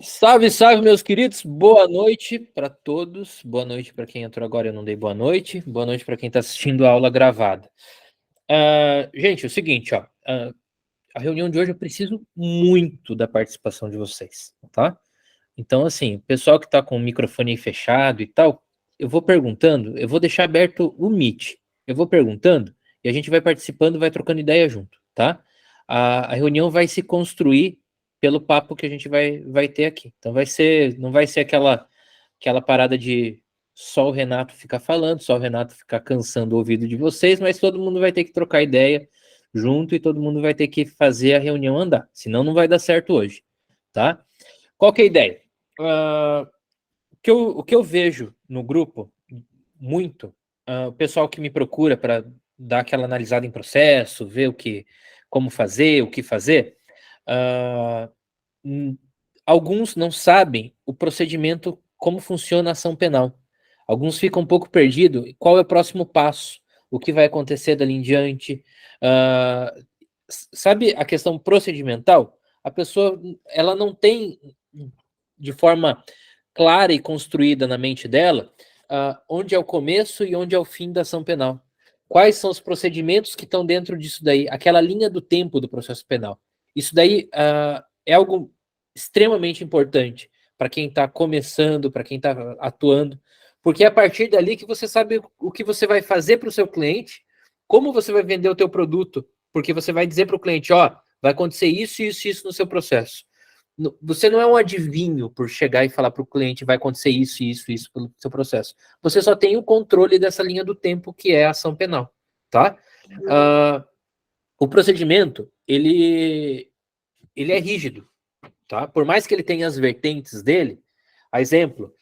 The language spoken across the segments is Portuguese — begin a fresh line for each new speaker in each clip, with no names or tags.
Salve, salve, meus queridos. Boa noite para todos. Boa noite para quem entrou agora. Eu não dei boa noite. Boa noite para quem está assistindo a aula gravada. Gente, é o seguinte, ó. A reunião de hoje eu preciso muito da participação de vocês, tá? Então, assim, o pessoal que está com o microfone fechado e tal, eu vou perguntando, eu vou deixar aberto o Meet. Eu vou perguntando e a gente vai participando, vai trocando ideia junto, tá? A reunião vai se construir pelo papo que a gente vai ter aqui. Então não vai ser aquela parada de só o Renato ficar falando, só o Renato ficar cansando o ouvido de vocês, mas todo mundo vai ter que trocar ideia junto e todo mundo vai ter que fazer a reunião andar. Senão não vai dar certo hoje, tá? Qual que é a ideia? O que eu vejo no grupo, muito, o pessoal que me procura para dar aquela analisada em processo, ver como fazer, o que fazer, uh, alguns não sabem o procedimento, como funciona a ação penal. Alguns ficam um pouco perdidos. Qual é o próximo passo? O que vai acontecer dali em diante? Sabe a questão procedimental? A pessoa ela não tem de forma clara e construída na mente dela onde é o começo e onde é o fim da ação penal. Quais são os procedimentos que estão dentro disso daí? Aquela linha do tempo do processo penal. Isso daí é algo extremamente importante para quem está começando, para quem está atuando, porque é a partir dali que você sabe o que você vai fazer para o seu cliente, como você vai vender o teu produto, porque você vai dizer para o cliente, ó, vai acontecer isso, isso, isso no seu processo. Você não é um adivinho por chegar e falar para o cliente vai acontecer isso, isso, isso pelo seu processo. Você só tem o controle dessa linha do tempo que é a ação penal, tá? O procedimento, ele é rígido, tá? Por mais que ele tenha as vertentes dele, a exemplo,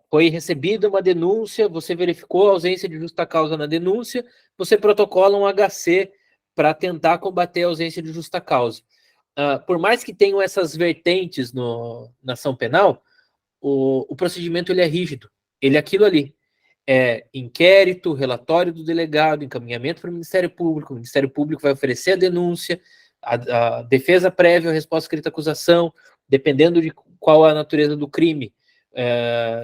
foi recebida uma denúncia, você verificou a ausência de justa causa na denúncia, você protocola um HC para tentar combater a ausência de justa causa. Por mais que tenham essas vertentes na ação penal, o procedimento ele é rígido. Ele é aquilo ali. É inquérito, relatório do delegado, encaminhamento para o Ministério Público vai oferecer a denúncia, a defesa prévia, a resposta escrita à acusação, dependendo de qual é a natureza do crime,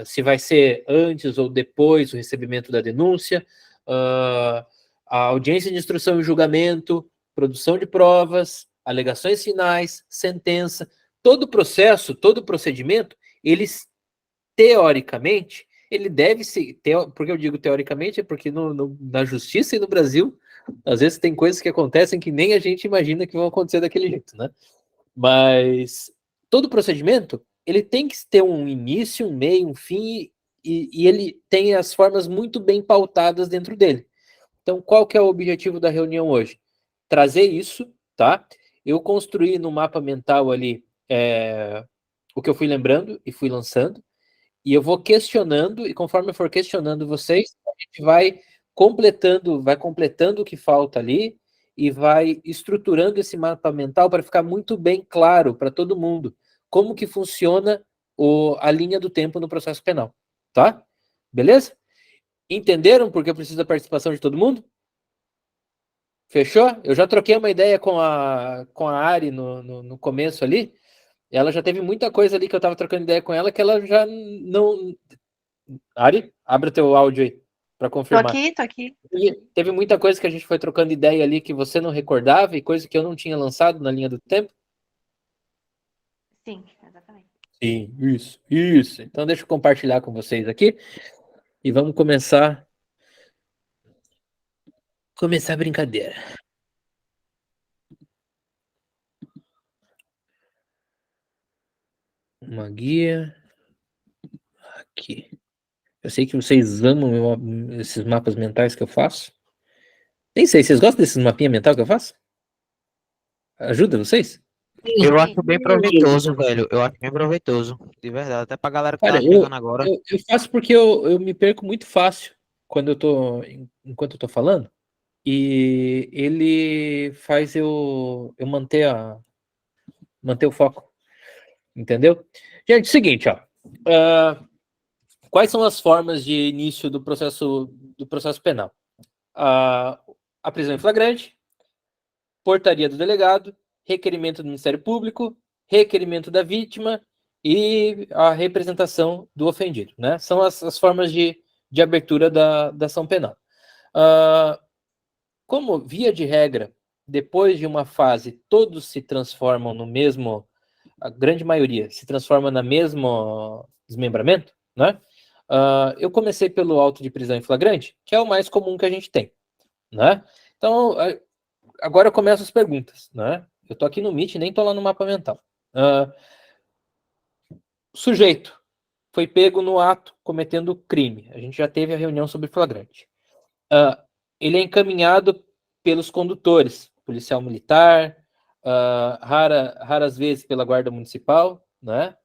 se vai ser antes ou depois do recebimento da denúncia, a audiência de instrução e julgamento, produção de provas, alegações finais, sentença, todo o processo, todo o procedimento, eles, teoricamente, ele deve ser, porque eu digo teoricamente, é porque na justiça e no Brasil, às vezes tem coisas que acontecem que nem a gente imagina que vão acontecer daquele jeito, né? Mas todo procedimento, ele tem que ter um início, um meio, um fim, e ele tem as formas muito bem pautadas dentro dele. Então, qual que é o objetivo da reunião hoje? Trazer isso, tá? Eu construí no mapa mental ali o que eu fui lembrando e fui lançando, e eu vou questionando, e conforme eu for questionando vocês, a gente vai completando o que falta ali, e vai estruturando esse mapa mental para ficar muito bem claro para todo mundo como que funciona a linha do tempo no processo penal, tá? Beleza? Entenderam porque eu preciso da participação de todo mundo? Fechou? Eu já troquei uma ideia com a Ari no começo ali. Ela já teve muita coisa ali que eu tava trocando ideia com ela que ela já não. Ari, abre o teu áudio aí para confirmar.
Tô aqui.
E teve muita coisa que a gente foi trocando ideia ali que você não recordava e coisa que eu não tinha lançado na linha do tempo.
Sim, exatamente.
Sim, isso. Então deixa eu compartilhar com vocês aqui e vamos começar a brincadeira. Uma guia aqui. Eu sei que vocês amam esses mapas mentais que eu faço. Nem sei, vocês gostam desses mapinhas mentais que eu faço? Ajuda vocês?
Eu acho bem proveitoso, velho. Eu acho bem proveitoso, de verdade. Até pra galera que
Cara,
tá chegando agora.
eu faço porque eu me perco muito fácil enquanto eu tô falando. E ele faz eu manter o foco. Entendeu? Gente, seguinte, ó. Quais são as formas de início do processo penal? A prisão em flagrante, portaria do delegado, requerimento do Ministério Público, requerimento da vítima e a representação do ofendido, né? São as formas de abertura da ação penal. Como, via de regra, depois de uma fase, todos se transformam no mesmo, a grande maioria se transforma no mesmo desmembramento, né? Eu comecei pelo auto de prisão em flagrante, que é o mais comum que a gente tem, né? Então, agora começam as perguntas, né? Eu tô aqui no Meet, nem tô lá no mapa mental. Sujeito foi pego no ato cometendo crime. A gente já teve a reunião sobre flagrante. Ele é encaminhado pelos condutores, policial militar, raras vezes pela guarda municipal, né?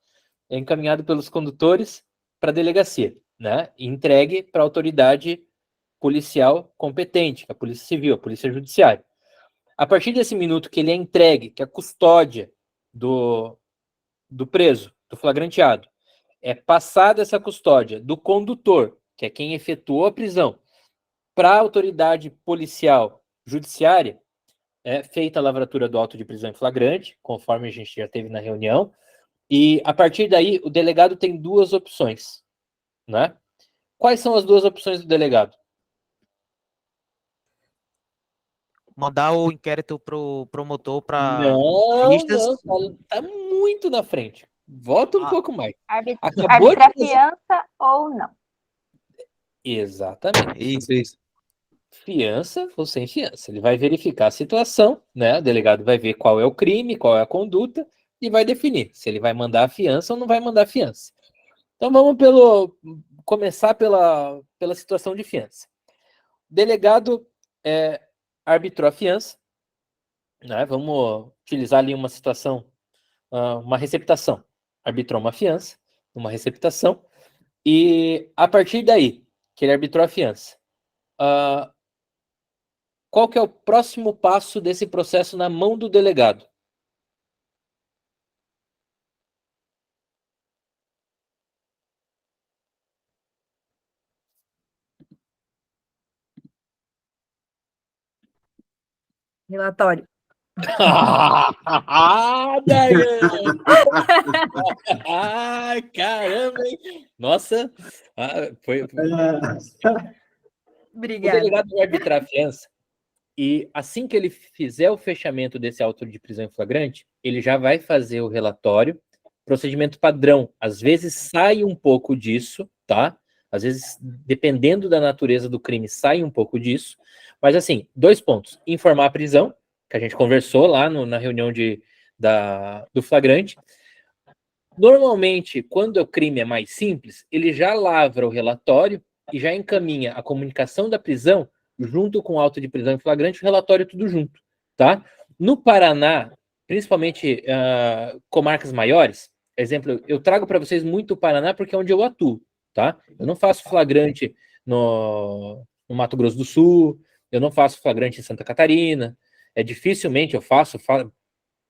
É encaminhado pelos condutores para a delegacia, né? E entregue para a autoridade policial competente, a Polícia Civil, a Polícia Judiciária. A partir desse minuto que ele é entregue, que a custódia do preso, do flagranteado, é passada essa custódia do condutor, que é quem efetuou a prisão, para a autoridade policial judiciária, é feita a lavratura do auto de prisão em flagrante, conforme a gente já teve na reunião, e a partir daí o delegado tem duas opções, né? Quais são as duas opções do delegado?
Mandar o inquérito pro promotor para vistas.
Não, tá muito na frente. Volta um pouco mais.
Arbitrar fiança ou não.
Exatamente.
Isso.
Fiança ou sem fiança. Ele vai verificar a situação, né? O delegado vai ver qual é o crime, qual é a conduta e vai definir se ele vai mandar a fiança ou não vai mandar a fiança. Então vamos começar pela situação de fiança. O delegado arbitrou a fiança, né? Vamos utilizar ali uma situação, uma receptação. Arbitrou uma fiança, uma receptação, e a partir daí que ele arbitrou a fiança, qual que é o próximo passo desse processo na mão do delegado?
Relatório.
Daiane! Caramba, hein? Nossa!
Obrigada.
O delegado vai arbitrar a fiança e assim que ele fizer o fechamento desse auto de prisão em flagrante, ele já vai fazer o relatório, procedimento padrão. Às vezes sai um pouco disso, tá? Às vezes, dependendo da natureza do crime, sai um pouco disso. Mas assim, 2 pontos. Informar a prisão, que a gente conversou lá na reunião do flagrante. Normalmente, quando o crime é mais simples, ele já lavra o relatório e já encaminha a comunicação da prisão junto com o auto de prisão em flagrante, o relatório tudo junto, tá? No Paraná, principalmente comarcas maiores, exemplo, eu trago para vocês muito o Paraná porque é onde eu atuo, tá? Eu não faço flagrante no Mato Grosso do Sul, eu não faço flagrante em Santa Catarina, dificilmente eu faço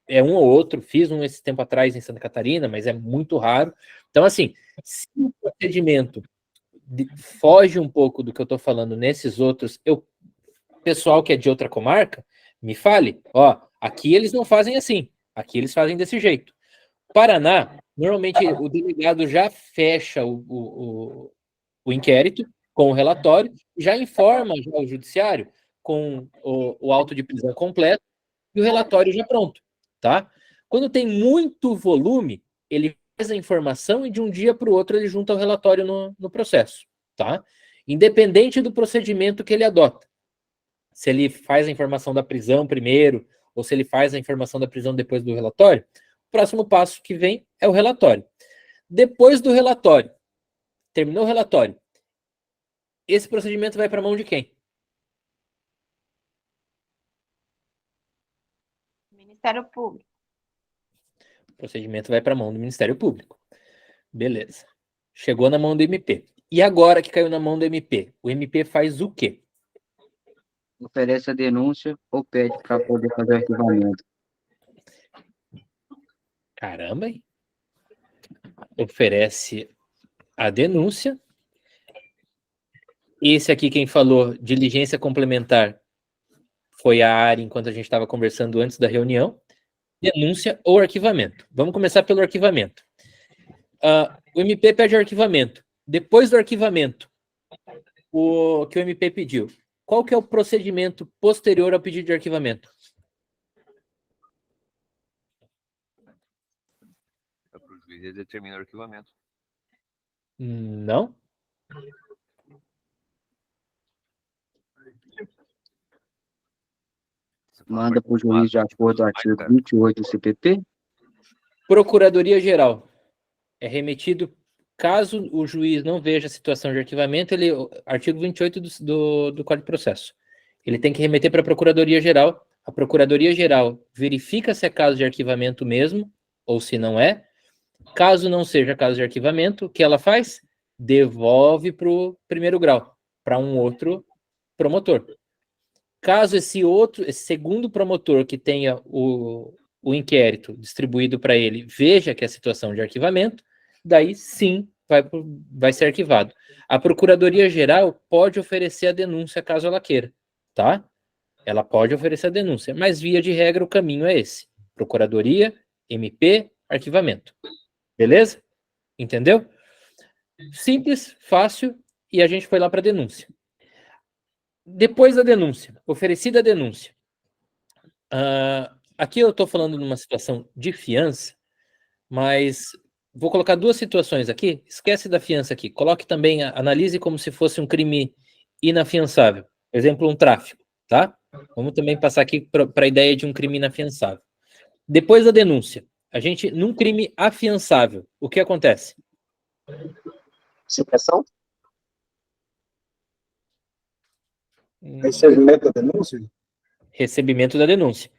um ou outro, fiz um esse tempo atrás em Santa Catarina, mas é muito raro. Então, assim, se o procedimento foge um pouco do que eu estou falando nesses outros, pessoal que é de outra comarca, me fale, aqui eles não fazem assim, aqui eles fazem desse jeito. Paraná, normalmente o delegado já fecha o inquérito com o relatório, já informa já o judiciário com o auto de prisão completo e o relatório já pronto, tá? Quando tem muito volume, ele faz a informação e de um dia para o outro ele junta o relatório no processo, tá? Independente do procedimento que ele adota. Se ele faz a informação da prisão primeiro, ou se ele faz a informação da prisão depois do relatório, o próximo passo que vem é o relatório. Depois do relatório, terminou o relatório, esse procedimento vai para a mão de quem?
Ministério Público.
O procedimento vai para a mão do Ministério Público. Beleza. Chegou na mão do MP. E agora que caiu na mão do MP, o MP faz o quê?
Oferece a denúncia ou pede para poder fazer o arquivamento.
Caramba, hein? Oferece a denúncia. Esse aqui, quem falou diligência complementar, foi a área enquanto a gente estava conversando antes da reunião. Denúncia ou arquivamento. Vamos começar pelo arquivamento. O MP pede arquivamento. Depois do arquivamento, que o MP pediu, qual que é o procedimento posterior ao pedido de arquivamento?
É para o juiz e determina o arquivamento.
Não.
Manda para o juiz de acordo com o artigo 28 do CPP.
Procuradoria-Geral. É remetido, caso o juiz não veja a situação de arquivamento, artigo 28 do Código de Processo. Ele tem que remeter para a Procuradoria-Geral. A Procuradoria-Geral verifica se é caso de arquivamento mesmo, ou se não é. Caso não seja caso de arquivamento, o que ela faz? Devolve para o primeiro grau, para um outro promotor. Caso esse segundo promotor que tenha o inquérito distribuído para ele veja que é a situação de arquivamento, daí sim vai ser arquivado. A Procuradoria-Geral pode oferecer a denúncia caso ela queira, tá? Ela pode oferecer a denúncia, mas via de regra o caminho é esse. Procuradoria, MP, arquivamento. Beleza? Entendeu? Simples, fácil, e a gente foi lá para a denúncia. Depois da denúncia, oferecida a denúncia. Aqui eu estou falando numa situação de fiança, mas vou colocar duas situações aqui. Esquece da fiança aqui. Coloque também, analise como se fosse um crime inafiançável. Exemplo, um tráfico, tá? Vamos também passar aqui para a ideia de um crime inafiançável. Depois da denúncia, num crime afiançável, o que acontece?
Supressão?
Recebimento da denúncia?
Recebimento da denúncia.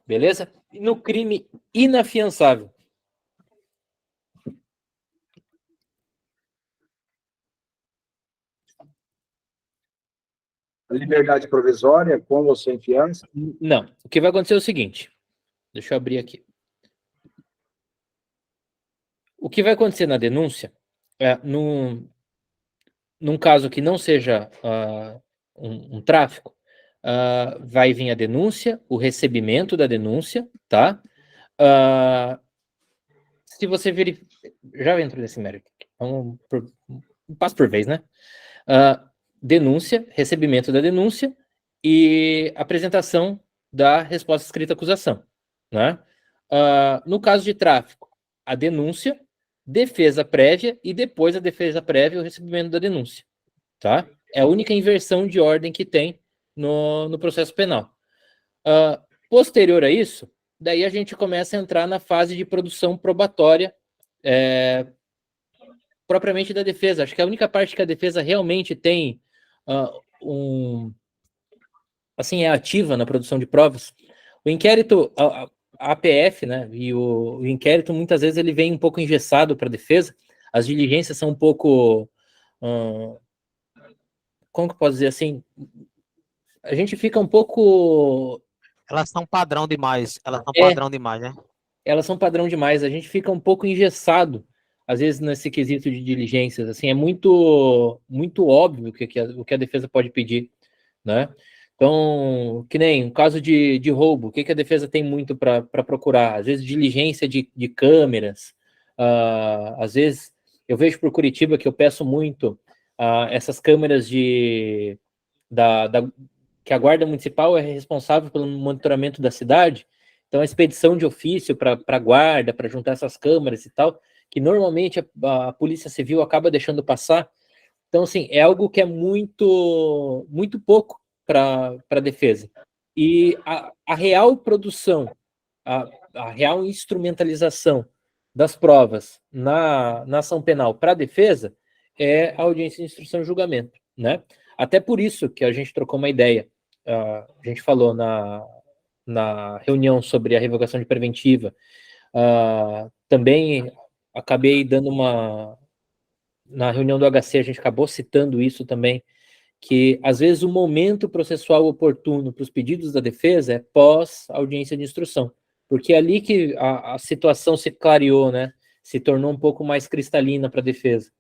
Beleza? E no crime inafiançável?
Liberdade provisória, com ou sem fiança?
Não. O que vai acontecer é o seguinte. Deixa eu abrir aqui. O que vai acontecer na denúncia num caso que não seja um tráfico, vai vir a denúncia, o recebimento da denúncia, tá? Se você verificar... Já entro nesse mérito. Vamos passo por vez, né? Denúncia, recebimento da denúncia e apresentação da resposta escrita à acusação, né? No caso de tráfico, a denúncia, defesa prévia e depois a defesa prévia o recebimento da denúncia, tá? É a única inversão de ordem que tem no processo penal. Posterior a isso, daí a gente começa a entrar na fase de produção probatória propriamente da defesa. Acho que a única parte que a defesa realmente tem assim, é ativa na produção de provas. O inquérito, a APF, né, e o inquérito, muitas vezes, ele vem um pouco engessado para a defesa. As diligências são um pouco... como que eu posso dizer assim? A gente fica um pouco...
Elas são padrão demais. Elas são padrão demais, né?
Elas são padrão demais. A gente fica um pouco engessado, às vezes, nesse quesito de diligências. Assim, é muito óbvio o que a defesa pode pedir, né? Então, que nem um caso de roubo, o que a defesa tem muito para procurar? Às vezes, diligência de câmeras. Às vezes, eu vejo por Curitiba que eu peço muito essas câmeras que a Guarda Municipal é responsável pelo monitoramento da cidade. Então, a expedição de ofício para a guarda, para juntar essas câmeras e tal, que normalmente a Polícia Civil acaba deixando passar. Então, assim, é algo que é muito pouco para a defesa. E a real produção, a real instrumentalização das provas na ação penal para a defesa é a audiência de instrução e julgamento, né? Até por isso que a gente trocou uma ideia. A gente falou na reunião sobre a revogação de preventiva. Também acabei dando na reunião do HC, a gente acabou citando isso também, que às vezes o momento processual oportuno para os pedidos da defesa é pós-audiência de instrução, porque é ali que a situação se clareou, né? Se tornou um pouco mais cristalina para a defesa.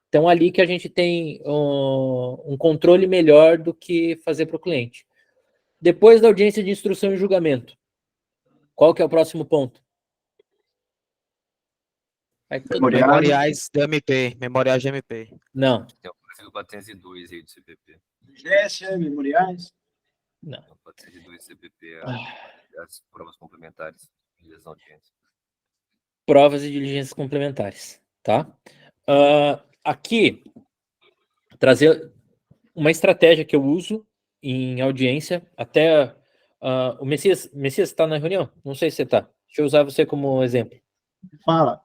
Então, ali que a gente tem um controle melhor do que fazer para o cliente. Depois da audiência de instrução e julgamento, qual que é o próximo ponto? Aí tudo
Memoriais.
bem.
Memoriais do MP. Memoriais do MP.
Não,
Tem o artigo 402 aí do CPP.
Diligência, memoriais.
não.
O 402 do CPP é
Ah.
as provas complementares das audiências.
Provas e diligências complementares, tá? Aqui, trazer uma estratégia que eu uso em audiência, até o Messias está na reunião? Não sei se você está. Deixa eu usar você como exemplo.
Fala.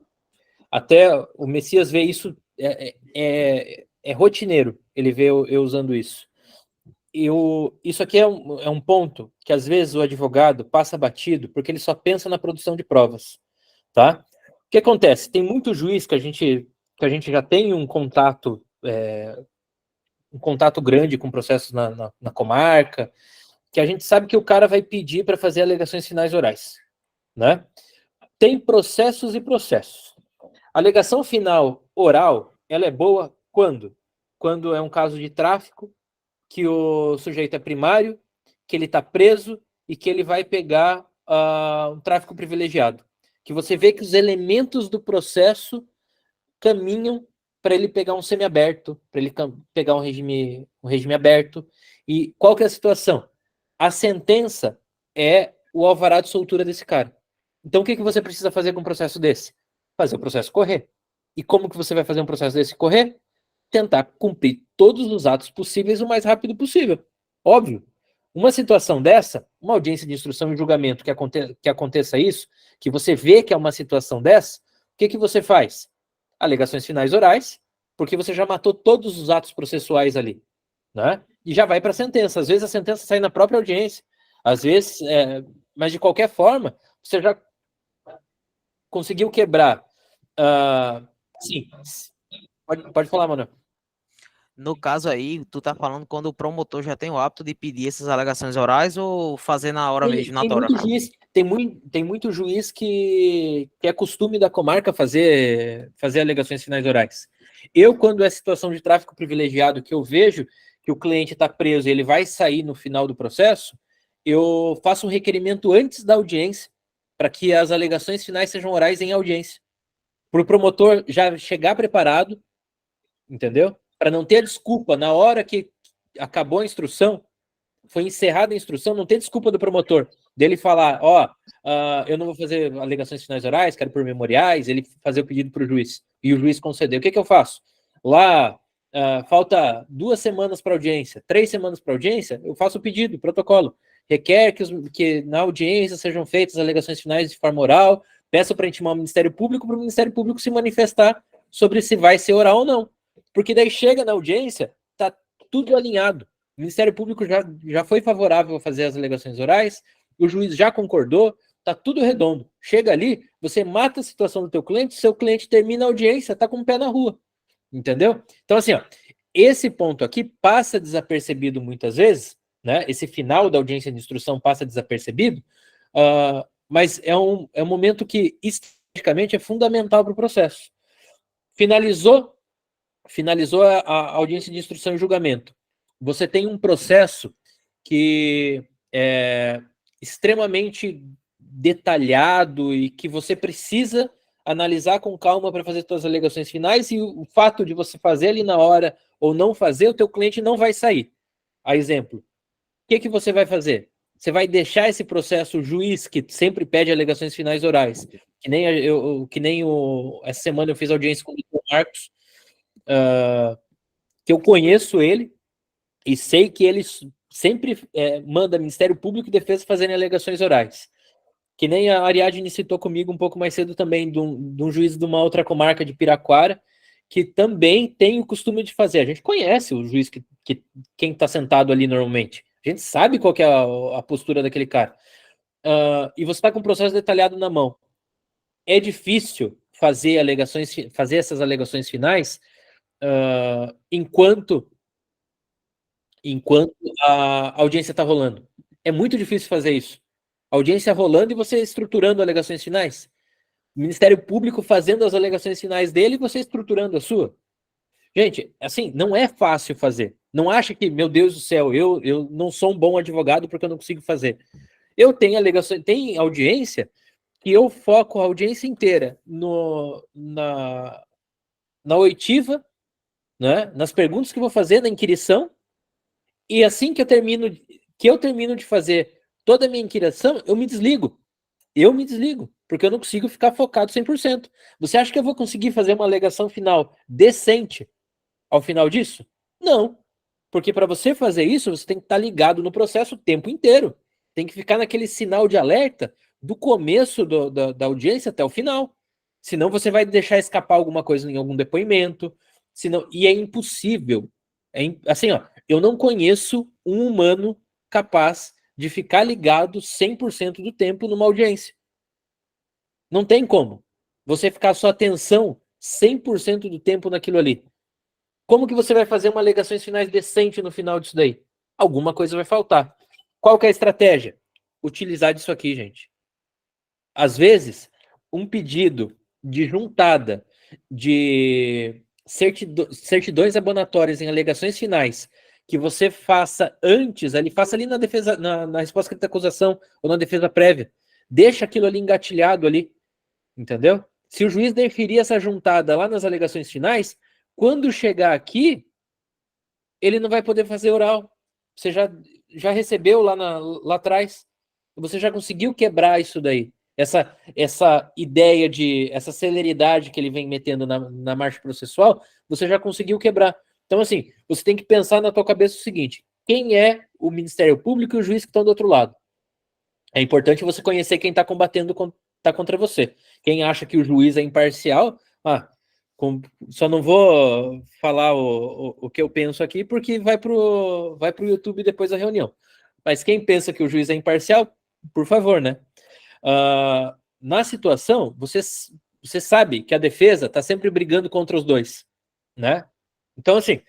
Até o Messias vê isso, é rotineiro, ele vê eu usando isso. Isso aqui é um ponto que às vezes o advogado passa batido porque ele só pensa na produção de provas, tá? O que acontece? Tem muito juiz que a gente já tem um contato grande com processos na comarca, que a gente sabe que o cara vai pedir para fazer alegações finais orais, né? Tem processos e processos. A alegação final oral, ela é boa quando? Quando é um caso de tráfico, que o sujeito é primário, que ele está preso e que ele vai pegar um tráfico privilegiado. Que você vê que os elementos do processo caminham para ele pegar um semiaberto, para ele pegar um regime aberto. E qual que é a situação? A sentença é o alvará de soltura desse cara. Então o que você precisa fazer com um processo desse? Fazer o processo correr. E como que você vai fazer um processo desse correr? Tentar cumprir todos os atos possíveis o mais rápido possível. Óbvio. Uma situação dessa, uma audiência de instrução e julgamento que aconteça isso, que você vê que é uma situação dessa, o que você faz? Alegações finais orais, porque você já matou todos os atos processuais ali, né? E já vai para a sentença. Às vezes a sentença sai na própria audiência. Às vezes, mas de qualquer forma, você já conseguiu quebrar. Sim. Pode falar, mano.
No caso aí, tu tá falando quando o promotor já tem o hábito de pedir essas alegações orais ou fazer na hora mesmo, na tora?
Tem muito juiz que é costume da comarca fazer alegações finais orais. Eu, quando é situação de tráfico privilegiado, que eu vejo que o cliente está preso e ele vai sair no final do processo, eu faço um requerimento antes da audiência para que as alegações finais sejam orais em audiência. Para o promotor já chegar preparado, entendeu? Para não ter desculpa na hora que acabou a instrução, foi encerrada a instrução, não tem desculpa do promotor dele falar, eu não vou fazer alegações finais orais, quero por memoriais, ele fazer o pedido para o juiz e o juiz conceder. O que eu faço? Lá, falta 2 semanas para audiência, 3 semanas para audiência, eu faço o pedido, protocolo. Requer que na audiência sejam feitas alegações finais de forma oral, peço para intimar o Ministério Público para o Ministério Público se manifestar sobre se vai ser oral ou não. Porque daí chega na audiência, tá tudo alinhado. O Ministério Público já foi favorável a fazer as alegações orais, o juiz já concordou, tá tudo redondo. Chega ali, você mata a situação do teu cliente, seu cliente termina a audiência, tá com o pé na rua. Entendeu? Então, assim, esse ponto aqui passa desapercebido muitas vezes, né? Esse final da audiência de instrução passa desapercebido, mas é um momento que, estrategicamente, é fundamental para o processo. Finalizou a audiência de instrução e julgamento. Você tem um processo que é extremamente detalhado e que você precisa analisar com calma para fazer suas alegações finais, e o fato de você fazer ali na hora ou não fazer, o teu cliente não vai sair. A exemplo, o que você vai fazer? Você vai deixar esse processo, o juiz que sempre pede alegações finais orais, que nem essa semana eu fiz audiência com o Dr. Marcos, que eu conheço ele e sei que ele sempre manda Ministério Público e Defesa fazerem alegações orais. Que nem a Ariadne citou comigo um pouco mais cedo também, de um juiz de uma outra comarca de Piraquara, que também tem o costume de fazer. A gente conhece o juiz quem está sentado ali normalmente. A gente sabe qual que é a postura daquele cara. E você está com o processo detalhado na mão. É difícil fazer essas alegações finais enquanto a audiência está rolando. É muito difícil fazer isso. A audiência rolando e você estruturando alegações finais. O Ministério Público fazendo as alegações finais dele e você estruturando a sua. Gente, assim, não é fácil fazer. Não acha que, meu Deus do céu, eu não sou um bom advogado porque eu não consigo fazer. Eu tenho alegações, tem audiência que eu foco a audiência inteira na oitiva, né, nas perguntas que eu vou fazer, na inquirição, e assim que eu termino de fazer toda a minha inquirição, eu me desligo. Porque eu não consigo ficar focado 100%. Você acha que eu vou conseguir fazer uma alegação final decente ao final disso? Não. Porque para você fazer isso, você tem que estar ligado no processo o tempo inteiro. Tem que ficar naquele sinal de alerta do começo da audiência até o final. Senão você vai deixar escapar alguma coisa em algum depoimento. E é impossível. Assim, ó, eu não conheço um humano capaz de ficar ligado 100% do tempo numa audiência. Não tem como. Você ficar sua atenção 100% do tempo naquilo ali. Como que você vai fazer uma alegações finais decente no final disso daí? Alguma coisa vai faltar. Qual que é a estratégia? Utilizar disso aqui, gente. Às vezes, um pedido de juntada de certidões abonatórias em alegações finais que você faça antes, faça ali na defesa, na resposta escrita da acusação ou na defesa prévia. Deixa aquilo ali engatilhado ali, entendeu? Se o juiz deferir essa juntada lá nas alegações finais, quando chegar aqui, ele não vai poder fazer oral. Você já recebeu lá atrás. Você já conseguiu quebrar isso daí. Essa ideia essa celeridade que ele vem metendo na marcha processual, você já conseguiu quebrar. Então, assim, você tem que pensar na tua cabeça o seguinte: quem é o Ministério Público e o juiz que estão do outro lado? É importante você conhecer quem está combatendo, está contra você. Quem acha que o juiz é imparcial, só não vou falar o que eu penso aqui, porque vai pro YouTube depois da reunião. Mas quem pensa que o juiz é imparcial, por favor, né? Na situação, você sabe que a defesa está sempre brigando contra os dois, né? Então, assim,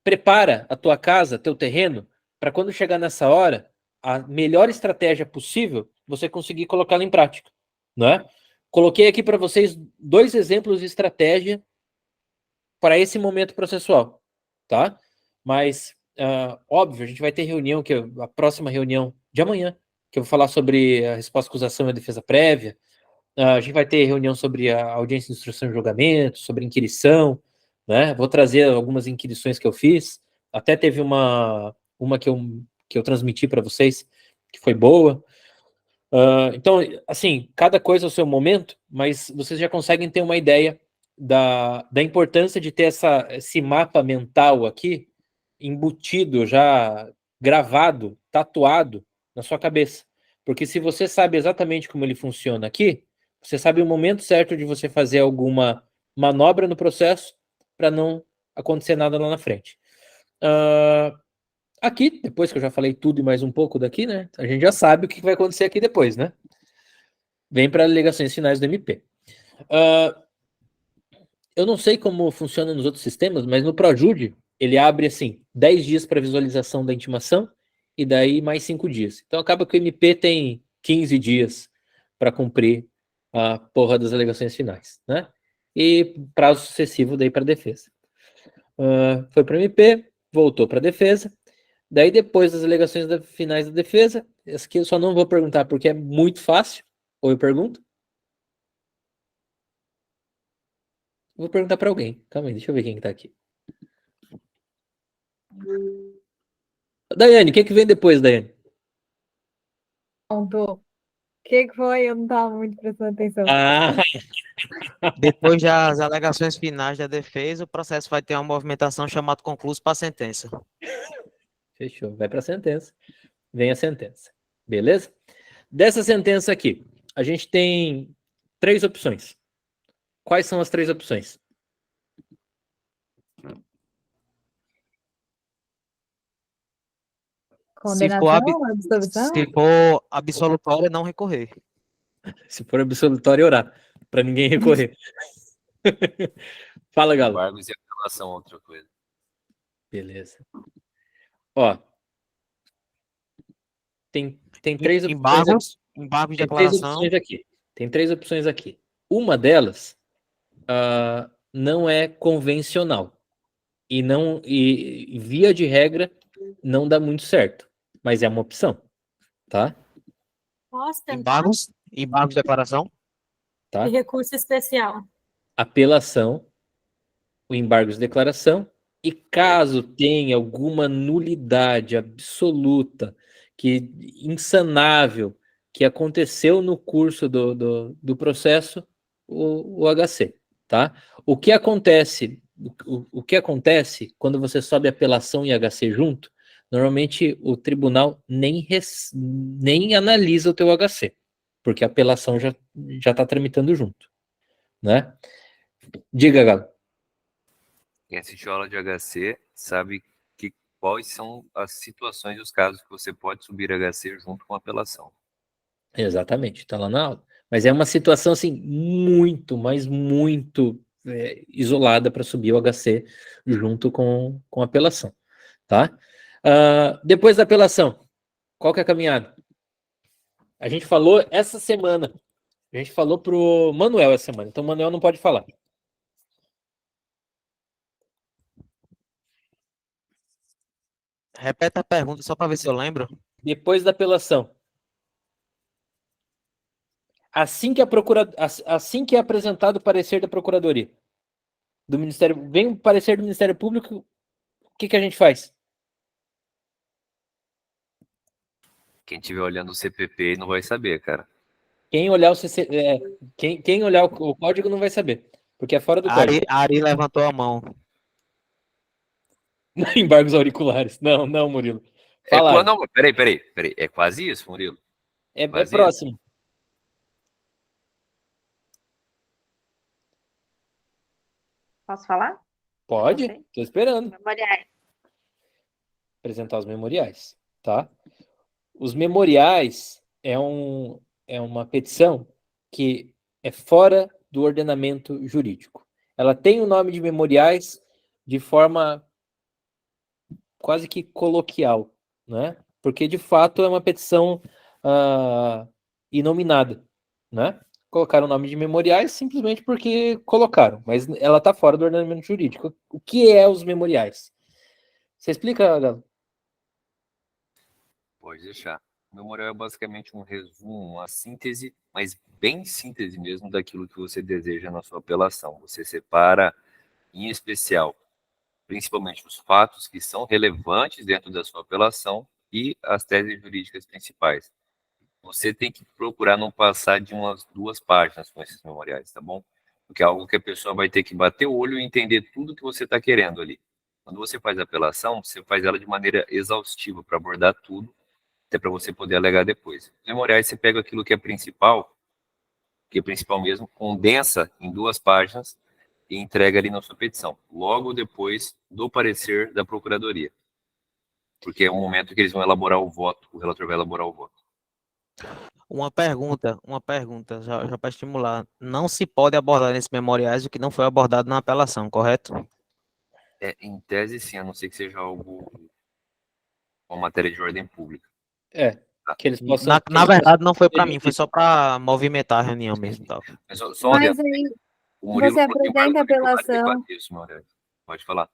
prepara a tua casa, teu terreno, para quando chegar nessa hora, a melhor estratégia possível, você conseguir colocá-la em prática, né? Coloquei aqui para vocês 2 exemplos de estratégia para esse momento processual, tá? Mas, óbvio, a gente vai ter reunião, a próxima reunião de amanhã, que eu vou falar sobre a resposta à acusação e a defesa prévia. A gente vai ter reunião sobre a audiência de instrução e julgamento, sobre inquirição, né? Vou trazer algumas inquirições que eu fiz. Até teve uma que eu transmiti para vocês, que foi boa. Então, assim, cada coisa ao seu momento, mas vocês já conseguem ter uma ideia da importância de ter esse mapa mental aqui, embutido, já gravado, tatuado na sua cabeça. Porque se você sabe exatamente como ele funciona aqui, você sabe o momento certo de você fazer alguma manobra no processo para não acontecer nada lá na frente. Aqui, depois que eu já falei tudo e mais um pouco daqui, né? A gente já sabe o que vai acontecer aqui depois, né? Vem para alegações finais do MP. Eu não sei como funciona nos outros sistemas, mas no ProJude, ele abre, assim, 10 dias para visualização da intimação e daí mais 5 dias. Então acaba que o MP tem 15 dias para cumprir a porra das alegações finais, né? E prazo sucessivo daí para defesa. Foi para o MP, voltou para defesa. Daí, depois das alegações finais da defesa, essa aqui eu só não vou perguntar porque é muito fácil. Ou eu pergunto? Vou perguntar para alguém. Calma aí, deixa eu ver quem está aqui. Daiane, o que vem depois, Daiane?
Pronto. O que foi? Eu não estava muito prestando atenção.
Depois das alegações finais da defesa, o processo vai ter uma movimentação chamada concluso para a sentença.
Fechou, vai para a sentença. Vem a sentença. Beleza? Dessa sentença aqui, a gente tem 3 opções. Quais são as 3 opções?
Condenação, absolvição?
Se for absolutória, não recorrer.
Se for absolutório, orar. Para ninguém recorrer. Fala, Galo.
Embargos e apelação, outra coisa.
Beleza. Ó. Tem 3
opções. Embargos de declaração.
Tem 3 opções aqui. Uma delas não é convencional. E via de regra, não dá muito certo. Mas é uma opção. Tá?
Embargos Embargos de declaração?
tá?
E recurso especial.
Apelação, o embargo de declaração, e caso tenha alguma nulidade absoluta, que insanável, que aconteceu no curso do processo, o HC, tá? O que acontece, o que acontece quando você sobe apelação e HC junto? Normalmente o tribunal nem analisa o teu HC, porque a apelação já está tramitando junto, né? Diga, Galo.
Quem assistiu a aula de HC sabe quais são as situações e os casos que você pode subir HC junto com a apelação.
Exatamente, está lá na aula. Mas é uma situação assim muito, mas muito isolada para subir o HC junto com a apelação, tá? Depois da apelação, qual que é a caminhada? A gente falou essa semana. A gente falou pro Manuel essa semana, então o Manuel não pode falar.
Repete a pergunta só para ver se eu lembro.
Depois da apelação. Assim que é apresentado o parecer da Procuradoria, do Ministério, vem o parecer do Ministério Público, o que a gente faz?
Quem estiver olhando o CPP não vai saber, cara.
Quem olhar quem olhar o código não vai saber, porque é fora do código.
Ari levantou a mão.
Embargos auriculares. Não, Murilo. Fala.
Não, peraí. É quase isso, Murilo.
É
Quase
próximo.
Posso falar?
Pode,
Ok.
estou esperando.
Memoriais.
Apresentar os memoriais, tá? Os memoriais é uma petição que é fora do ordenamento jurídico. Ela tem o nome de memoriais de forma quase que coloquial, né? Porque, de fato, é uma petição inominada, né? Colocaram o nome de memoriais simplesmente porque colocaram, mas ela está fora do ordenamento jurídico. O que é os memoriais? Você explica, Galo?
Pode deixar. O memorial é basicamente um resumo, uma síntese, mas bem síntese mesmo daquilo que você deseja na sua apelação. Você separa, em especial, principalmente os fatos que são relevantes dentro da sua apelação e as teses jurídicas principais. Você tem que procurar não passar de umas 2 páginas com esses memoriais, tá bom? Porque é algo que a pessoa vai ter que bater o olho e entender tudo que você está querendo ali. Quando você faz a apelação, você faz ela de maneira exaustiva para abordar tudo, até para você poder alegar depois. Os memoriais, você pega aquilo que é principal mesmo, condensa em 2 páginas e entrega ali na sua petição, logo depois do parecer da Procuradoria. Porque é o momento que eles vão elaborar o voto, o relator vai elaborar o voto.
Uma pergunta, já para estimular. Não se pode abordar nesses memoriais o que não foi abordado na apelação, correto?
Em tese, sim, a não ser que seja algo uma matéria de ordem pública.
Que eles possam...
Na verdade, não foi para mim, foi só para movimentar a reunião mesmo. Tal.
Mas só
Mas aí,
o Murilo
você
falou que
apresenta a
embargo
apelação.
isso, Maurício. Pode falar.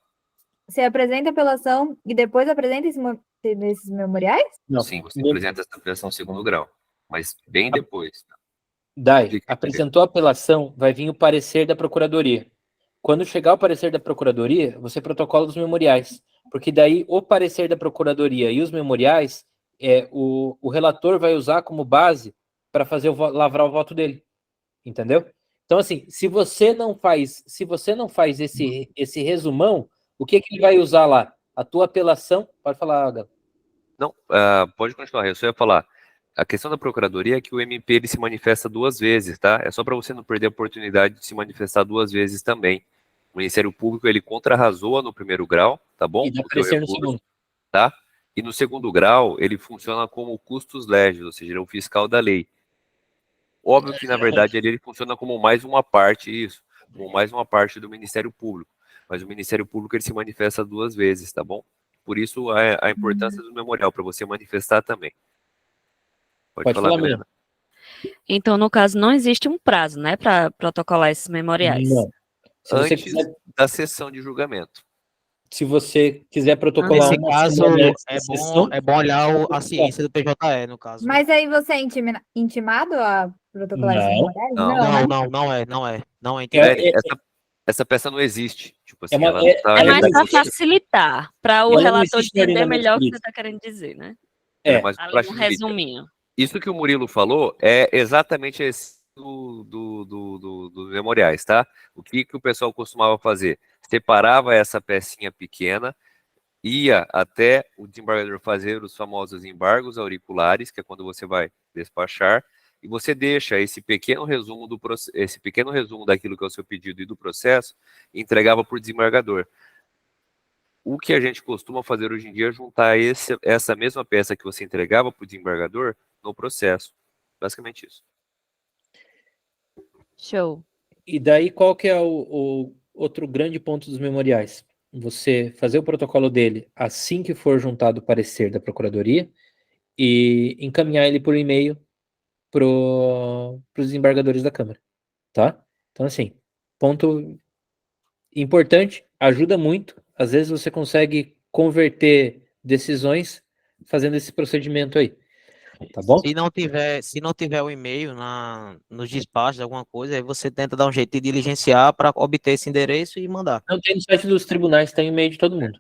Você apresenta a apelação e depois apresenta esses memoriais?
Não.
Sim, você apresenta essa apelação segundo grau, mas bem depois.
Dai, apresentou a apelação, vai vir o parecer da Procuradoria. Quando chegar o parecer da Procuradoria, você protocola os memoriais, porque daí o parecer da Procuradoria e os memoriais, o relator vai usar como base para fazer lavrar o voto dele, entendeu? Então, assim, se você não faz esse resumão, o que ele vai usar lá? A tua apelação, pode falar, Galo.
Não, pode continuar, eu só ia falar. A questão da Procuradoria é que o MP ele se manifesta 2 vezes, tá? É só para você não perder a oportunidade de se manifestar 2 vezes também. O Ministério Público, ele contrarrazoa no primeiro grau, tá bom?
E dá parecer no segundo.
Tá? E no segundo grau, ele funciona como custos legis, ou seja, ele é o fiscal da lei. Óbvio que, na verdade, ele funciona como mais uma parte, como mais uma parte do Ministério Público. Mas o Ministério Público, ele se manifesta 2 vezes, tá bom? Por isso, a importância do memorial, para você manifestar também. Pode falar, Milena.
Então, no caso, não existe um prazo, né, para protocolar esses memoriais.
Não.
Antes da sessão de julgamento.
se você quiser protocolar
Nesse
uma
caso,
semana antes da
é
sessão,
bom olhar a ciência do PJE, no caso.
Mas aí você é intimado a protocolar esses
não.
memoriais?
Não.
Não, né?
Não é
É,
intimado.
Dani, essa peça não existe. Tipo
é
assim,
uma,
ela não tá
É
ela
mais
não
para
existe,
facilitar, para o
ela não
relator
existe no
entender
ordenamento
melhor o que você
jurídico.
está querendo dizer, né?
ela é
É,
mais
Ali
prática
um
jurídica.
resuminho.
Isso que o Murilo falou é exatamente esse dos memoriais, tá? O que o pessoal costumava fazer? Separava essa pecinha pequena, ia até o desembargador fazer os famosos embargos auriculares, que é quando você vai despachar, e você deixa esse pequeno resumo esse pequeno resumo daquilo que é o seu pedido e do processo, e entregava para o desembargador. O que a gente costuma fazer hoje em dia é juntar essa mesma peça que você entregava para o desembargador no processo. Basicamente isso.
Show.
e daí qual que é o outro grande ponto dos memoriais? Você fazer o protocolo dele assim que for juntado o parecer da Procuradoria e encaminhar ele por e-mail para os desembargadores da Câmara, tá? Então, assim, ponto importante, ajuda muito. Às vezes você consegue converter decisões fazendo esse procedimento aí, tá bom?
Se não tiver o e-mail nos despachos, alguma coisa, aí você tenta dar um jeito de diligenciar para obter esse endereço e mandar.
Não tem no site dos tribunais, tem e-mail de todo mundo.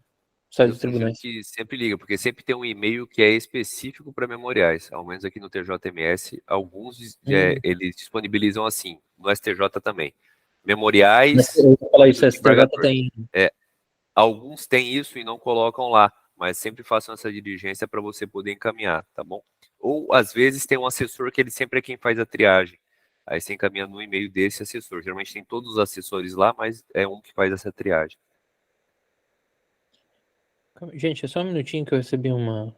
Site
Eu
dos
sugiro
tribunais.
que sempre liga, porque sempre tem um e-mail que é específico para memoriais. Ao menos aqui no TJMS, alguns eles disponibilizam assim, no STJ também. Memoriais.
Eu vou falar isso,
do
STJ
desembargador.
tem.
Alguns têm isso e não colocam lá, mas sempre façam essa diligência para você poder encaminhar, tá bom? Ou às vezes tem um assessor que ele sempre é quem faz a triagem. Aí você encaminha no e-mail desse assessor. Geralmente tem todos os assessores lá, mas é um que faz essa triagem.
Gente, é só um minutinho que eu recebi uma.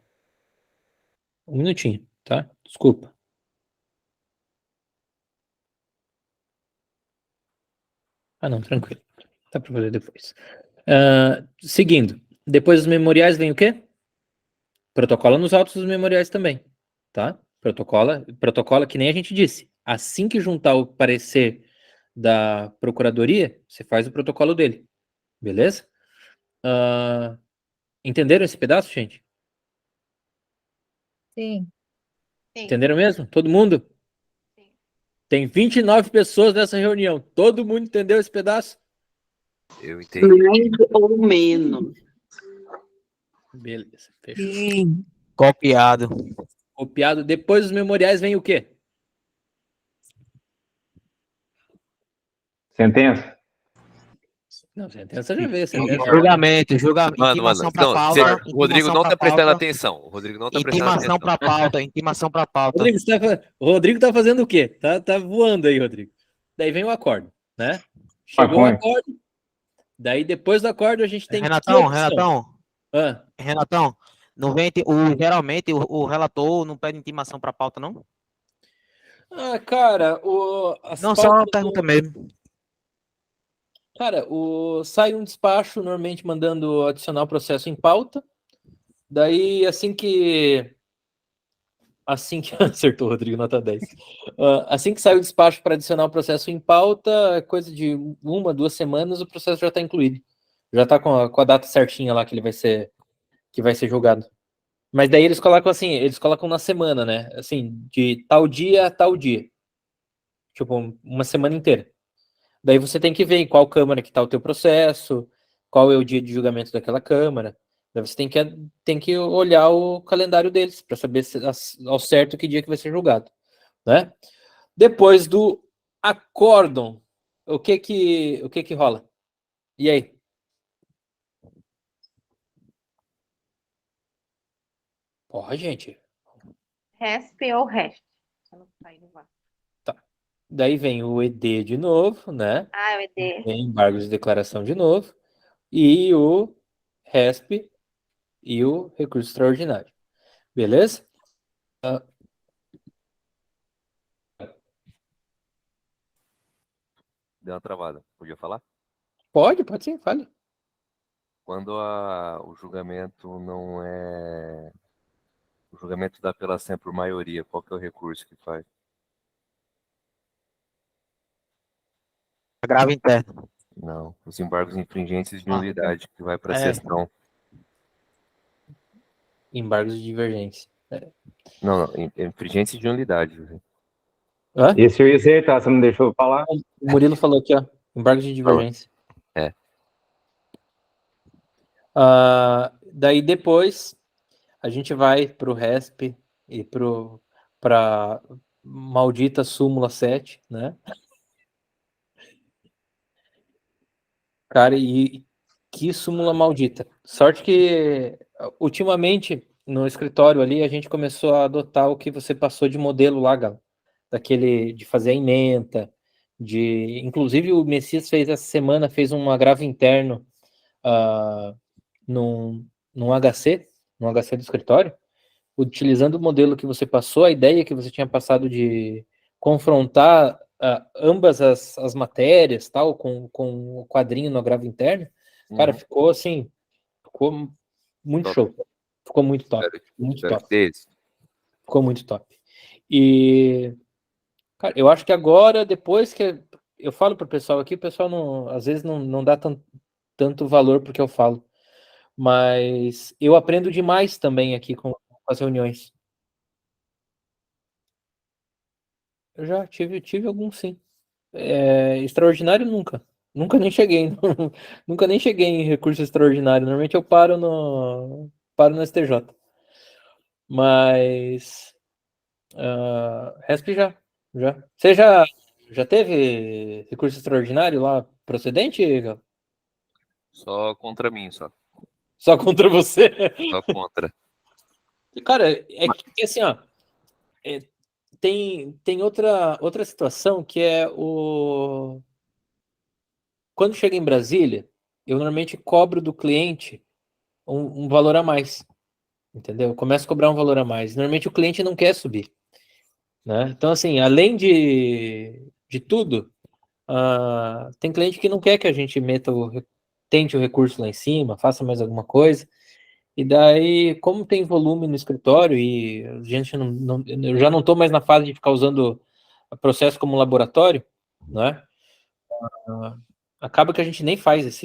Um minutinho, tá? Desculpa. Ah, não, tranquilo. Tá para fazer depois. Seguindo. Depois dos memoriais vem o quê? Protocola nos autos dos memoriais também, tá? Protocola que nem a gente disse. Assim que juntar o parecer da Procuradoria, você faz o protocolo dele. Beleza? Entenderam esse pedaço, gente?
Sim.
Entenderam mesmo? Todo mundo?
Sim.
Tem 29 pessoas nessa reunião. Todo mundo entendeu esse pedaço?
Eu entendi.
Mais ou menos.
Beleza, fechou.
Copiado.
Copiado. Depois dos memoriais vem o quê?
Sentença?
Não, sentença já veio. Sentença.
Julgamento,
Mano,
intimação para
não,
pauta.
o Rodrigo não tá prestando atenção. O Rodrigo não tá prestando atenção.
Intimação para pauta.
O Rodrigo tá fazendo o quê? Tá voando aí, Rodrigo. Daí vem o acordo, né? Chegou o acordo. Daí depois do acordo a gente tem
Renatão, não vem, geralmente o relator não pede intimação para pauta, não?
Cara,
Não, só uma pergunta mesmo.
Cara, sai um despacho normalmente mandando adicionar o processo em pauta. Daí, assim que acertou, Rodrigo, nota 10. Assim que sai o despacho para adicionar o processo em pauta, coisa de 1, 2 semanas, o processo já está incluído. Já está com a data certinha lá que ele vai ser julgado. Mas daí eles colocam na semana, né? Assim, de tal dia a tal dia. Tipo, uma semana inteira. Daí você tem que ver em qual câmara que está o teu processo, qual é o dia de julgamento daquela câmara. Daí você tem que olhar o calendário deles para saber ao certo que dia que vai ser julgado, né? Depois do acórdão, o que rola? E aí? Porra, gente.
RESP ou REST.
Tá. Daí vem o ED de novo, né?
Ah, o ED.
Vem embargo de declaração de novo. E o RESP e o recurso extraordinário. Beleza?
Deu uma travada. Podia falar?
Pode sim, fale.
Quando o julgamento não é... O julgamento da apelação é por maioria, qual que é o recurso que faz?
Agravo interno.
Não, os embargos infringentes de
Ah,
nulidade, que vai para a
é.
sessão.
Embargos de divergência.
Não, infringentes de nulidade. Viu?
Hã?
Esse eu ia acertar, você não deixou eu falar?
O Murilo falou aqui, ó. Embargos de divergência.
É.
Daí depois a gente vai para o RESP e para maldita súmula 7, né? Cara, e que súmula maldita. Sorte que ultimamente no escritório ali a gente começou a adotar o que você passou de modelo lá, Galo. Daquele de fazer a ementa, inclusive o Messias fez essa semana, fez um agravo interno num HC, no HC do escritório, utilizando o modelo que você passou, a ideia que você tinha passado de confrontar ambas as matérias, tal, com o quadrinho no agravo interno, cara, ficou assim, ficou muito
Top.
show. Ficou muito top. Muito
Espero que
top.
dê esse.
Ficou muito top. E, cara, eu acho que agora, depois que eu falo pro pessoal aqui, o pessoal não, às vezes não dá tanto valor pro que eu falo. Mas eu aprendo demais também aqui com as reuniões. Eu já tive alguns, sim. Extraordinário nunca. Nunca nem cheguei. Nunca nem cheguei em recurso extraordinário. Normalmente eu paro no STJ. Mas RESP já. Você já teve recurso extraordinário lá procedente, Gal?
Só contra mim, só.
Só contra você?
Só contra.
Cara, é que assim, ó. Tem outra situação que é o. Quando chega em Brasília, eu normalmente cobro do cliente um valor a mais. Entendeu? Eu começo a cobrar um valor a mais. Normalmente o cliente não quer subir. Né? Então, assim, além de tudo, tem cliente que não quer que a gente tente o recurso lá em cima, faça mais alguma coisa. E daí, como tem volume no escritório e a gente eu já não estou mais na fase de ficar usando o processo como laboratório, né? Acaba que a gente nem faz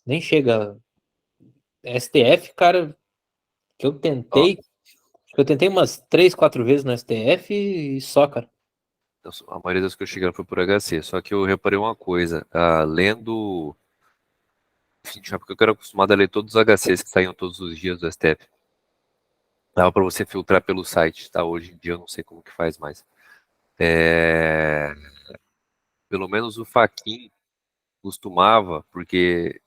nem chega. STF, cara, que eu tentei umas 3, 4 vezes no STF e só, cara.
A maioria das que eu cheguei foi por HC, só que eu reparei uma coisa, lendo, porque eu era acostumado a ler todos os HCs que saíam todos os dias do STF. Dava para você filtrar pelo site, tá? Hoje em dia eu não sei como que faz mais. Pelo menos o Fachin costumava, porque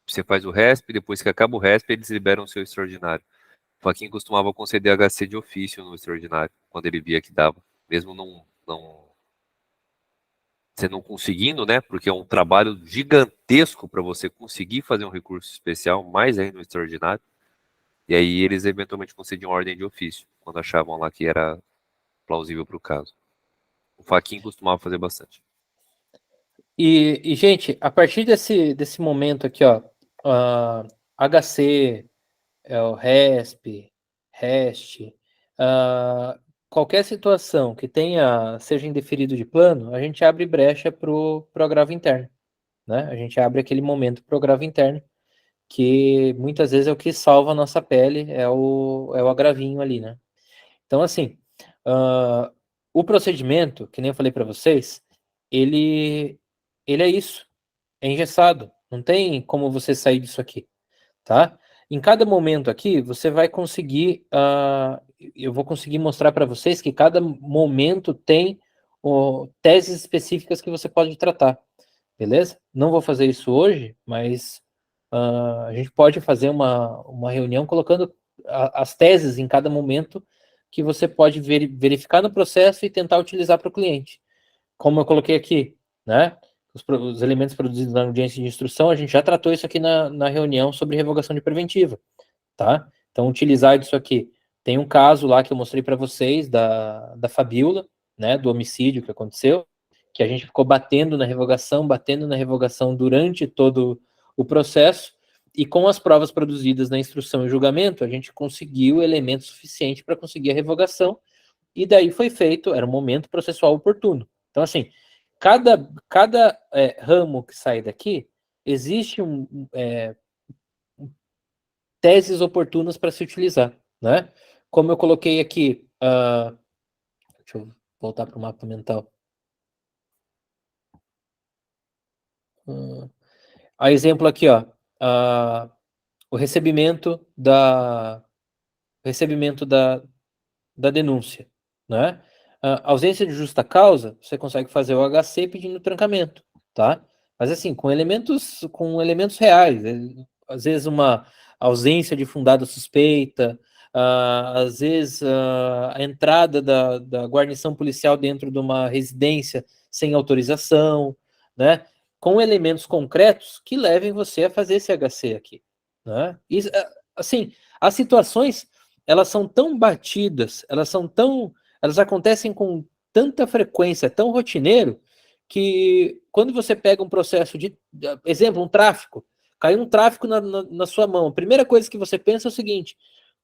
você faz o RESP, depois que acaba o RESP, eles liberam o seu extraordinário. O Fachin costumava conceder HC de ofício no extraordinário, quando ele via que dava, mesmo você não conseguindo, né? Porque é um trabalho gigantesco para você conseguir fazer um recurso especial, mais ainda no extraordinário. E aí eles eventualmente concediam ordem de ofício, quando achavam lá que era plausível para o caso. O Fachin costumava fazer bastante.
E, gente, a partir desse momento aqui, ó, HC, o RESP, REST, qualquer situação que seja indeferido de plano, a gente abre brecha para o agravo interno, né? A gente abre aquele momento para o agravo interno, que muitas vezes é o que salva a nossa pele, é o agravinho ali, né? Então, assim, o procedimento, que nem eu falei para vocês, ele é isso, é engessado, não tem como você sair disso aqui, tá? Em cada momento aqui, você vai conseguir, eu vou conseguir mostrar para vocês que cada momento tem teses específicas que você pode tratar, beleza? Não vou fazer isso hoje, mas a gente pode fazer uma reunião colocando as teses em cada momento que você pode verificar no processo e tentar utilizar para o cliente. Como eu coloquei aqui, né? Os elementos produzidos na audiência de instrução, a gente já tratou isso aqui na reunião sobre revogação de preventiva, tá? Então, utilizar isso aqui. Tem um caso lá que eu mostrei para vocês da Fabiola, né? Do homicídio que aconteceu, que a gente ficou batendo na revogação durante todo o processo, e com as provas produzidas na instrução e julgamento, a gente conseguiu elemento suficiente para conseguir a revogação, e daí foi feito, era um momento processual oportuno. Então, assim, cada ramo que sai daqui, existe teses oportunas para se utilizar, né? Como eu coloquei aqui, deixa eu voltar para o mapa mental. A exemplo aqui, ó, o recebimento da denúncia, né? Ausência de justa causa, você consegue fazer o HC pedindo trancamento, tá? Mas assim, com elementos reais, às vezes uma ausência de fundada suspeita, às vezes a entrada da guarnição policial dentro de uma residência sem autorização, né? Com elementos concretos que levem você a fazer esse HC aqui, né? E, assim, as situações, elas são tão batidas, elas acontecem com tanta frequência, tão rotineiro, que quando você pega um processo de, exemplo, um tráfico, caiu um tráfico na sua mão, a primeira coisa que você pensa é o seguinte: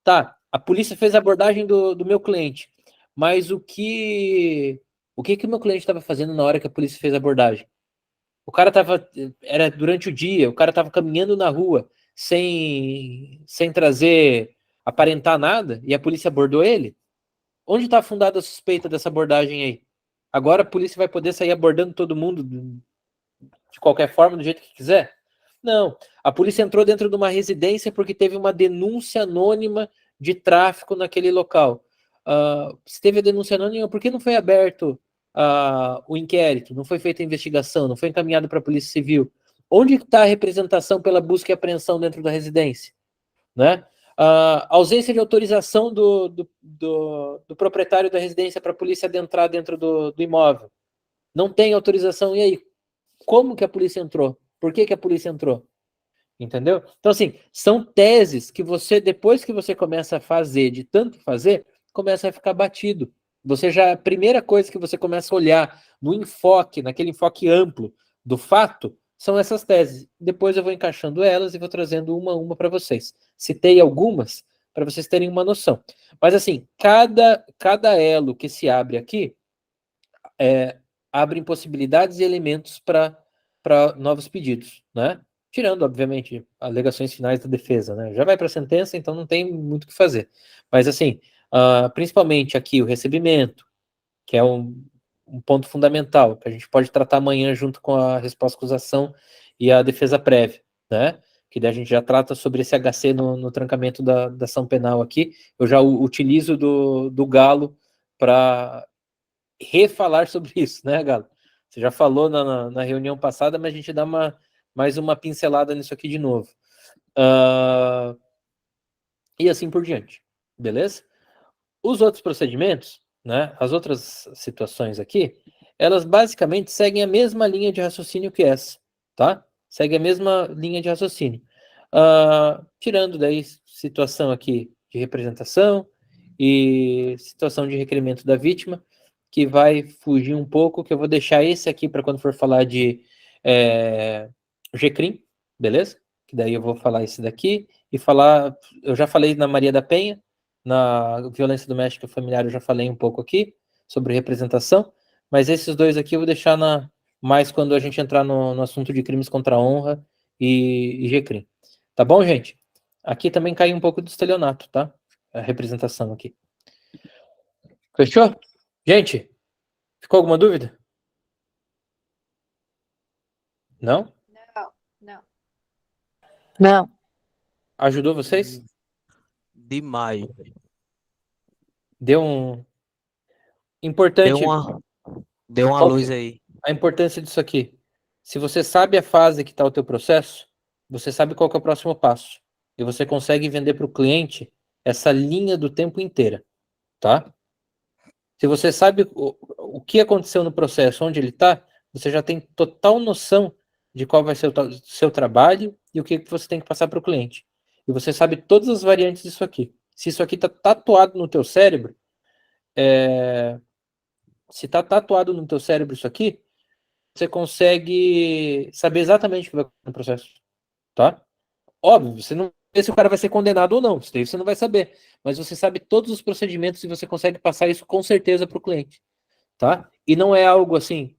tá, a polícia fez a abordagem do meu cliente, mas o que o meu cliente estava fazendo na hora que a polícia fez a abordagem? O cara era durante o dia, o cara estava caminhando na rua sem aparentar nada, e a polícia abordou ele? Onde está fundada a suspeita dessa abordagem aí? Agora a polícia vai poder sair abordando todo mundo de qualquer forma, do jeito que quiser? Não. A polícia entrou dentro de uma residência porque teve uma denúncia anônima de tráfico naquele local. Se teve a denúncia anônima, por que não foi aberto o inquérito? Não foi feita a investigação? Não foi encaminhado para a Polícia Civil? Onde está a representação pela busca e apreensão dentro da residência? Né? Ausência de autorização do proprietário da residência para a polícia adentrar dentro do imóvel. Não tem autorização, e aí? Como que a polícia entrou? Por que a polícia entrou? Entendeu? Então, assim, são teses que você, depois que você começa a fazer, de tanto fazer, começa a ficar batido. A primeira coisa que você começa a olhar no enfoque, naquele enfoque amplo do fato, são essas teses. Depois eu vou encaixando elas e vou trazendo uma a uma para vocês. Citei algumas para vocês terem uma noção. Mas assim, cada elo que se abre aqui abre possibilidades e elementos para novos pedidos, né? Tirando, obviamente, alegações finais da defesa, né? Já vai para a sentença, então não tem muito o que fazer. Mas assim, principalmente aqui o recebimento, que é um ponto fundamental, que a gente pode tratar amanhã junto com a resposta à acusação e a defesa prévia, né? Que daí a gente já trata sobre esse HC no trancamento da ação penal aqui. Eu já utilizo do Galo para refalar sobre isso, né, Galo? Você já falou na reunião passada, mas a gente dá mais uma pincelada nisso aqui de novo. E assim por diante, beleza? Os outros procedimentos, né, as outras situações aqui, elas basicamente seguem a mesma linha de raciocínio que essa, tá? Segue a mesma linha de raciocínio. Tirando daí situação aqui de representação e situação de requerimento da vítima, que vai fugir um pouco, que eu vou deixar esse aqui para quando for falar de GCRIM, beleza? Que daí eu vou falar esse daqui e eu já falei na Maria da Penha, na violência doméstica familiar eu já falei um pouco aqui, sobre representação, mas esses dois aqui eu vou deixar mais quando a gente entrar no assunto de crimes contra a honra e GCRIM. Tá bom, gente? Aqui também cai um pouco do estelionato, tá? A representação aqui. Fechou? Gente, ficou alguma dúvida? Não?
Não.
Não.
Ajudou vocês?
Demais.
Deu um... Importante...
Deu uma luz aí.
A importância disso aqui. Se você sabe a fase que está o teu processo, você sabe qual que é o próximo passo. E você consegue vender para o cliente essa linha do tempo inteira, tá? Se você sabe o que aconteceu no processo, onde ele está, você já tem total noção de qual vai ser o seu trabalho e o que você tem que passar para o cliente. E você sabe todas as variantes disso aqui. Se isso aqui está tatuado no teu cérebro, se está tatuado no teu cérebro isso aqui, você consegue saber exatamente o que vai acontecer no processo, tá? Óbvio, você não vê se o cara vai ser condenado ou não, isso daí você não vai saber, mas você sabe todos os procedimentos e você consegue passar isso com certeza para o cliente, tá? E não é algo assim,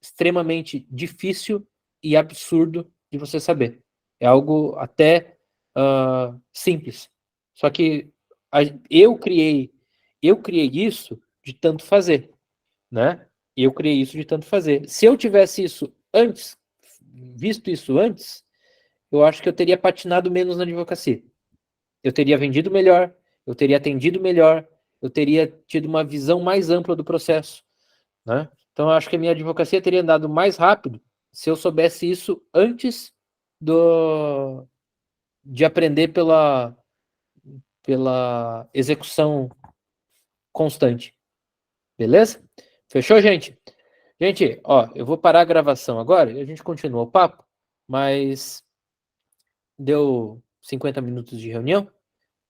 extremamente difícil e absurdo de você saber. É algo até simples. Só que eu criei isso de tanto fazer, né? Eu criei isso de tanto fazer. Se eu tivesse visto isso antes, eu acho que eu teria patinado menos na advocacia. Eu teria vendido melhor, eu teria atendido melhor, eu teria tido uma visão mais ampla do processo, né? Então, eu acho que a minha advocacia teria andado mais rápido se eu soubesse isso antes de aprender pela execução constante. Beleza? Fechou, gente? Gente, ó, eu vou parar a gravação agora e a gente continua o papo, mas deu 50 minutos de reunião.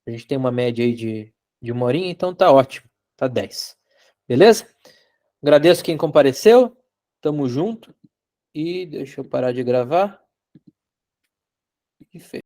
A gente tem uma média aí de 1 horinha, então tá ótimo. Tá 10. Beleza? Agradeço quem compareceu. Tamo junto. E deixa eu parar de gravar. E